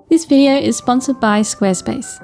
This video is sponsored by Squarespace.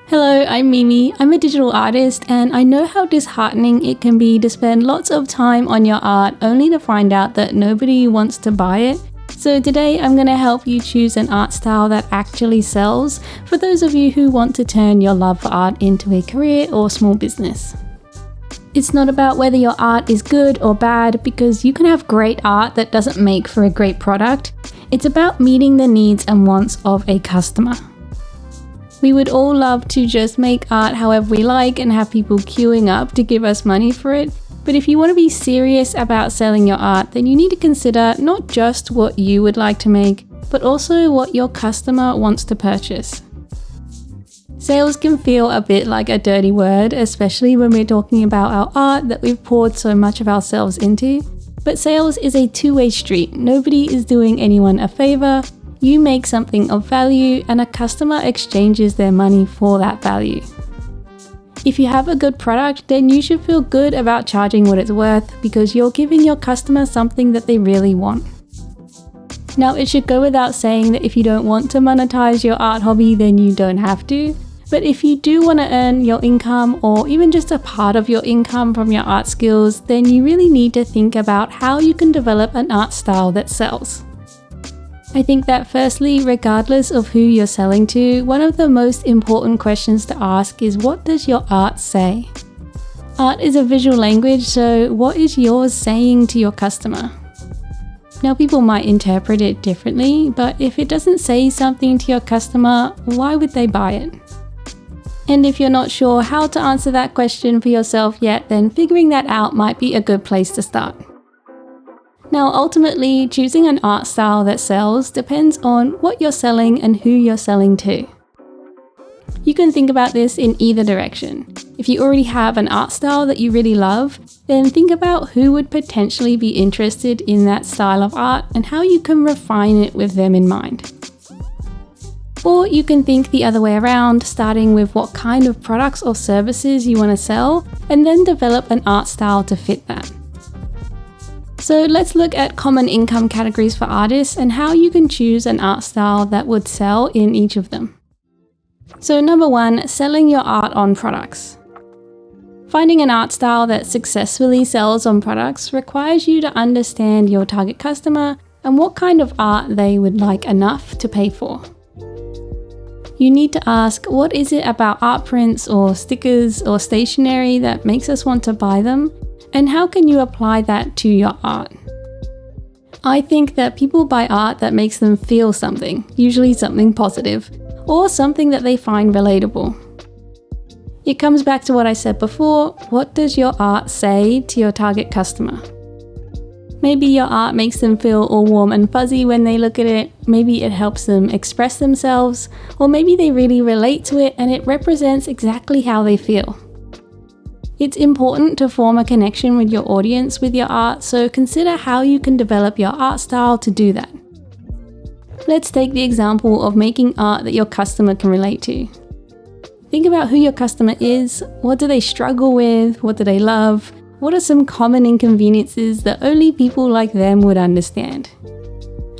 Hello, I'm Mimi. I'm a digital artist and I know how disheartening it can be to spend lots of time on your art only to find out that nobody wants to buy it. So today I'm going to help you choose an art style that actually sells for those of you who want to turn your love for art into a career or small business. It's not about whether your art is good or bad, because you can have great art that doesn't make for a great product. It's about meeting the needs and wants of a customer. We would all love to just make art however we like and have people queuing up to give us money for it. But if you want to be serious about selling your art, then you need to consider not just what you would like to make, but also what your customer wants to purchase. Sales can feel a bit like a dirty word, especially when we're talking about our art that we've poured so much of ourselves into. But sales is a two-way street. Nobody is doing anyone a favor. You make something of value and a customer exchanges their money for that value. If you have a good product, then you should feel good about charging what it's worth, because you're giving your customer something that they really want. Now, it should go without saying that if you don't want to monetize your art hobby, then you don't have to. But if you do want to earn your income, or even just a part of your income from your art skills, then you really need to think about how you can develop an art style that sells. I think that firstly, regardless of who you're selling to, one of the most important questions to ask is, what does your art say? Art is a visual language, so what is yours saying to your customer? Now, people might interpret it differently, but if it doesn't say something to your customer, why would they buy it? And if you're not sure how to answer that question for yourself yet, then figuring that out might be a good place to start. Now, ultimately, choosing an art style that sells depends on what you're selling and who you're selling to. You can think about this in either direction. If you already have an art style that you really love, then think about who would potentially be interested in that style of art and how you can refine it with them in mind. Or you can think the other way around, starting with what kind of products or services you want to sell, and then develop an art style to fit that. So let's look at common income categories for artists and how you can choose an art style that would sell in each of them. So number 1, selling your art on products. Finding an art style that successfully sells on products requires you to understand your target customer and what kind of art they would like enough to pay for. You need to ask, what is it about art prints or stickers or stationery that makes us want to buy them? And how can you apply that to your art? I think that people buy art that makes them feel something, usually something positive, or something that they find relatable. It comes back to what I said before, what does your art say to your target customer? Maybe your art makes them feel all warm and fuzzy when they look at it, maybe it helps them express themselves, or maybe they really relate to it and it represents exactly how they feel. It's important to form a connection with your audience with your art, so consider how you can develop your art style to do that. Let's take the example of making art that your customer can relate to. Think about who your customer is, what do they struggle with, what do they love, what are some common inconveniences that only people like them would understand.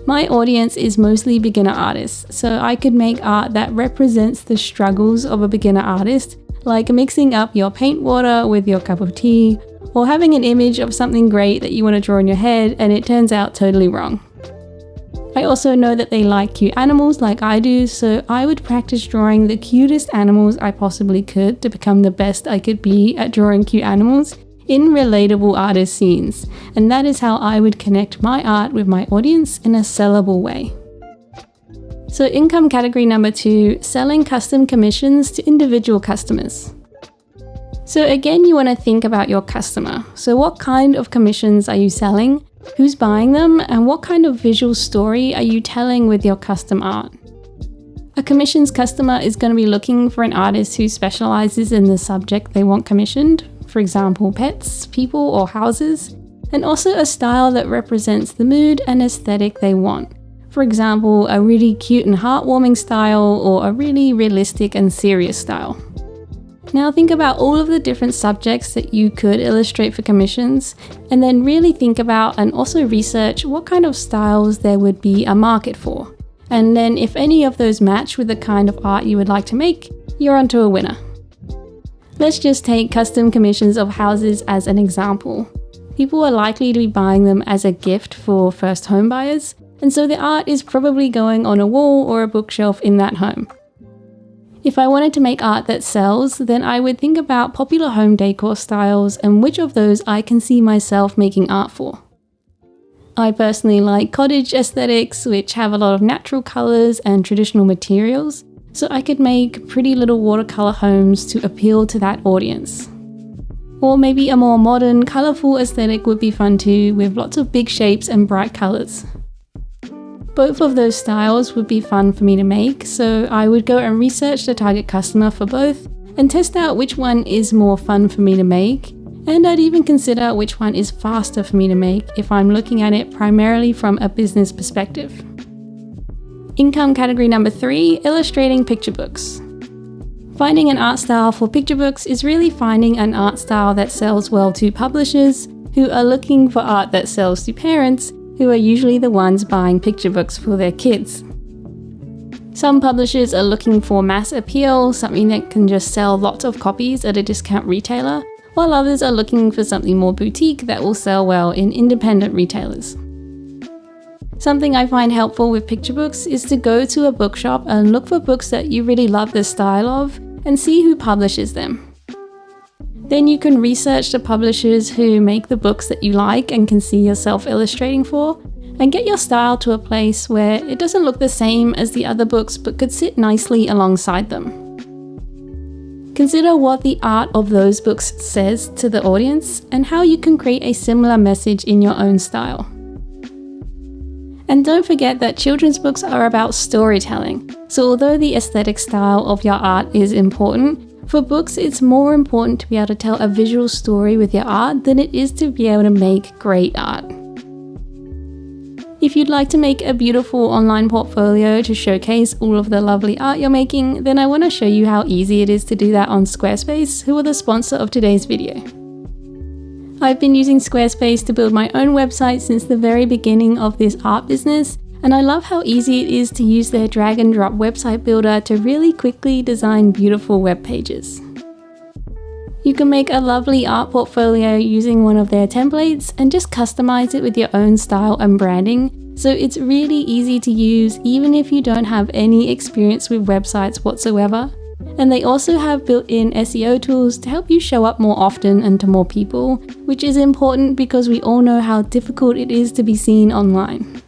My audience is mostly beginner artists, so I could make art that represents the struggles of a beginner artist, like mixing up your paint water with your cup of tea, or having an image of something great that you want to draw in your head and it turns out totally wrong. I also know that they like cute animals like I do, so I would practice drawing the cutest animals I possibly could to become the best I could be at drawing cute animals in relatable artist scenes, and that is how I would connect my art with my audience in a sellable way. So income category number 2, selling custom commissions to individual customers. So again, you want to think about your customer. So what kind of commissions are you selling? Who's buying them? And what kind of visual story are you telling with your custom art? A commissions customer is going to be looking for an artist who specializes in the subject they want commissioned, for example, pets, people, or houses, and also a style that represents the mood and aesthetic they want. For example, a really cute and heartwarming style, or a really realistic and serious style. Now think about all of the different subjects that you could illustrate for commissions, and then really think about and also research what kind of styles there would be a market for. And then if any of those match with the kind of art you would like to make, you're onto a winner. Let's just take custom commissions of houses as an example. People are likely to be buying them as a gift for first home buyers, and so the art is probably going on a wall or a bookshelf in that home. If I wanted to make art that sells, then I would think about popular home decor styles and which of those I can see myself making art for. I personally like cottage aesthetics, which have a lot of natural colours and traditional materials, so I could make pretty little watercolour homes to appeal to that audience. Or maybe a more modern, colourful aesthetic would be fun too, with lots of big shapes and bright colours. Both of those styles would be fun for me to make, so I would go and research the target customer for both and test out which one is more fun for me to make, and I'd even consider which one is faster for me to make if I'm looking at it primarily from a business perspective. Income category number 3, illustrating picture books. Finding an art style for picture books is really finding an art style that sells well to publishers who are looking for art that sells to parents who are usually the ones buying picture books for their kids. Some publishers are looking for mass appeal, something that can just sell lots of copies at a discount retailer, while others are looking for something more boutique that will sell well in independent retailers. Something I find helpful with picture books is to go to a bookshop and look for books that you really love the style of and see who publishes them. Then you can research the publishers who make the books that you like and can see yourself illustrating for, and get your style to a place where it doesn't look the same as the other books but could sit nicely alongside them. Consider what the art of those books says to the audience and how you can create a similar message in your own style. And don't forget that children's books are about storytelling, so although the aesthetic style of your art is important, for books it's more important to be able to tell a visual story with your art than it is to be able to make great art. If you'd like to make a beautiful online portfolio to showcase all of the lovely art you're making, then I want to show you how easy it is to do that on Squarespace, who are the sponsor of today's video. I've been using Squarespace to build my own website since the very beginning of this art business, and I love how easy it is to use their drag and drop website builder to really quickly design beautiful web pages. You can make a lovely art portfolio using one of their templates and just customize it with your own style and branding, so it's really easy to use even if you don't have any experience with websites whatsoever. And they also have built-in SEO tools to help you show up more often and to more people, which is important because we all know how difficult it is to be seen online.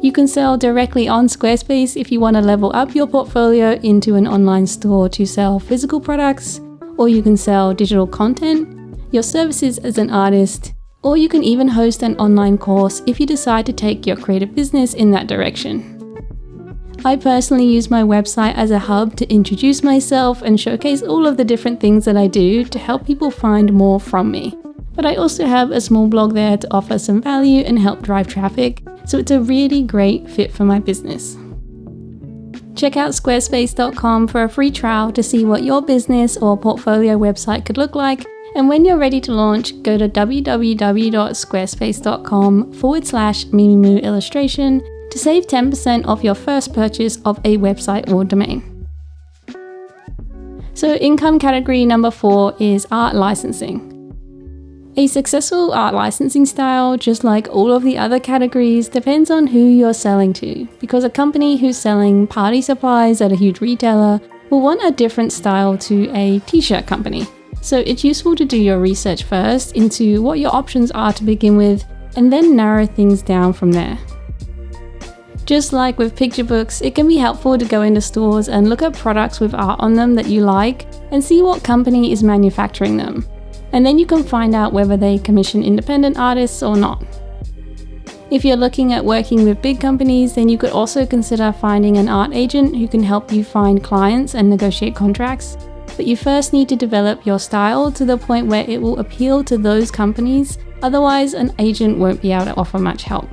You can sell directly on Squarespace if you want to level up your portfolio into an online store to sell physical products, or you can sell digital content, your services as an artist, or you can even host an online course if you decide to take your creative business in that direction. I personally use my website as a hub to introduce myself and showcase all of the different things that I do to help people find more from me. But I also have a small blog there to offer some value and help drive traffic, so it's a really great fit for my business. Check out squarespace.com for a free trial to see what your business or portfolio website could look like, and when you're ready to launch, go to www.squarespace.com/MimiMooIllustration to save 10% off your first purchase of a website or domain. So income category number 4 is art licensing. A successful art licensing style, just like all of the other categories, depends on who you're selling to, because a company who's selling party supplies at a huge retailer will want a different style to a t-shirt company. So it's useful to do your research first into what your options are to begin with, and then narrow things down from there. Just like with picture books, it can be helpful to go into stores and look at products with art on them that you like and see what company is manufacturing them. And then you can find out whether they commission independent artists or not. If you're looking at working with big companies, then you could also consider finding an art agent who can help you find clients and negotiate contracts. But you first need to develop your style to the point where it will appeal to those companies, otherwise an agent won't be able to offer much help.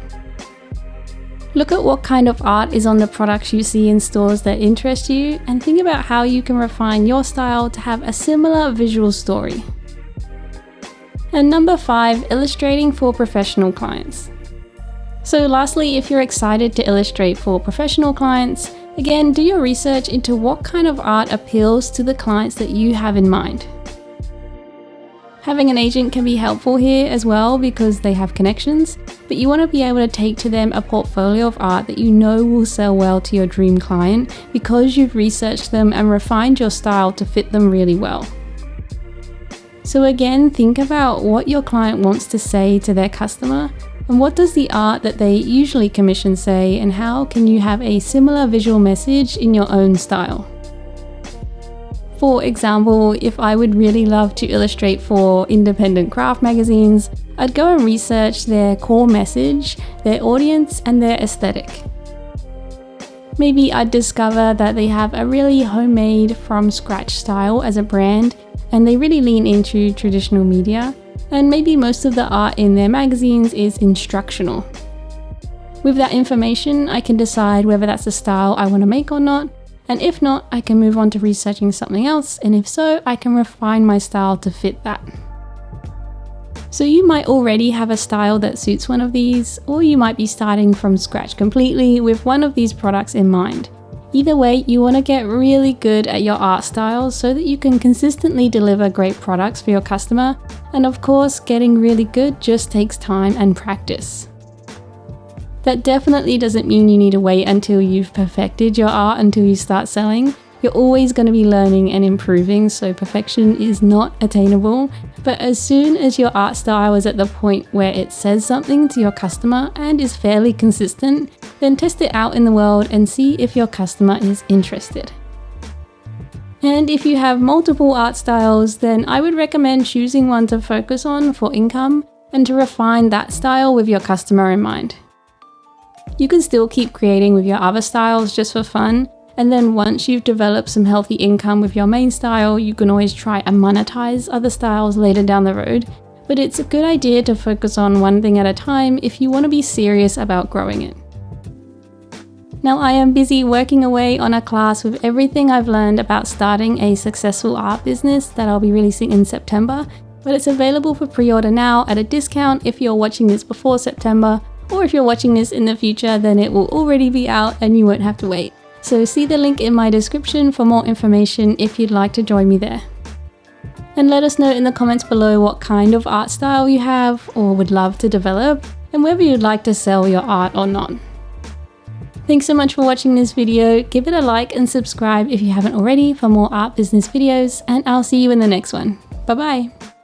Look at what kind of art is on the products you see in stores that interest you, and think about how you can refine your style to have a similar visual story. And number 5, illustrating for professional clients. So lastly, if you're excited to illustrate for professional clients, again, do your research into what kind of art appeals to the clients that you have in mind. Having an agent can be helpful here as well because they have connections, but you want to be able to take to them a portfolio of art that you know will sell well to your dream client because you've researched them and refined your style to fit them really well. So again, think about what your client wants to say to their customer, and what does the art that they usually commission say, and how can you have a similar visual message in your own style. For example, if I would really love to illustrate for independent craft magazines, I'd go and research their core message, their audience, and their aesthetic. Maybe I'd discover that they have a really homemade from scratch style as a brand, and they really lean into traditional media, and maybe most of the art in their magazines is instructional. With that information, I can decide whether that's the style I want to make or not, and if not, I can move on to researching something else, and if so, I can refine my style to fit that. So you might already have a style that suits one of these, or you might be starting from scratch completely with one of these products in mind. Either way, you want to get really good at your art styles so that you can consistently deliver great products for your customer, and of course, getting really good just takes time and practice. That definitely doesn't mean you need to wait until you've perfected your art until you start selling. You're always going to be learning and improving, so perfection is not attainable. But as soon as your art style is at the point where it says something to your customer and is fairly consistent, then test it out in the world and see if your customer is interested. And if you have multiple art styles, then I would recommend choosing one to focus on for income and to refine that style with your customer in mind. You can still keep creating with your other styles just for fun, and then once you've developed some healthy income with your main style, you can always try and monetize other styles later down the road, but it's a good idea to focus on one thing at a time if you want to be serious about growing it. Now, I am busy working away on a class with everything I've learned about starting a successful art business that I'll be releasing in September, but it's available for pre-order now at a discount if you're watching this before September, or if you're watching this in the future, then it will already be out and you won't have to wait. So see the link in my description for more information if you'd like to join me there. And let us know in the comments below what kind of art style you have or would love to develop, and whether you'd like to sell your art or not. Thanks so much for watching this video. Give it a like and subscribe if you haven't already for more art business videos, and I'll see you in the next one. Bye bye.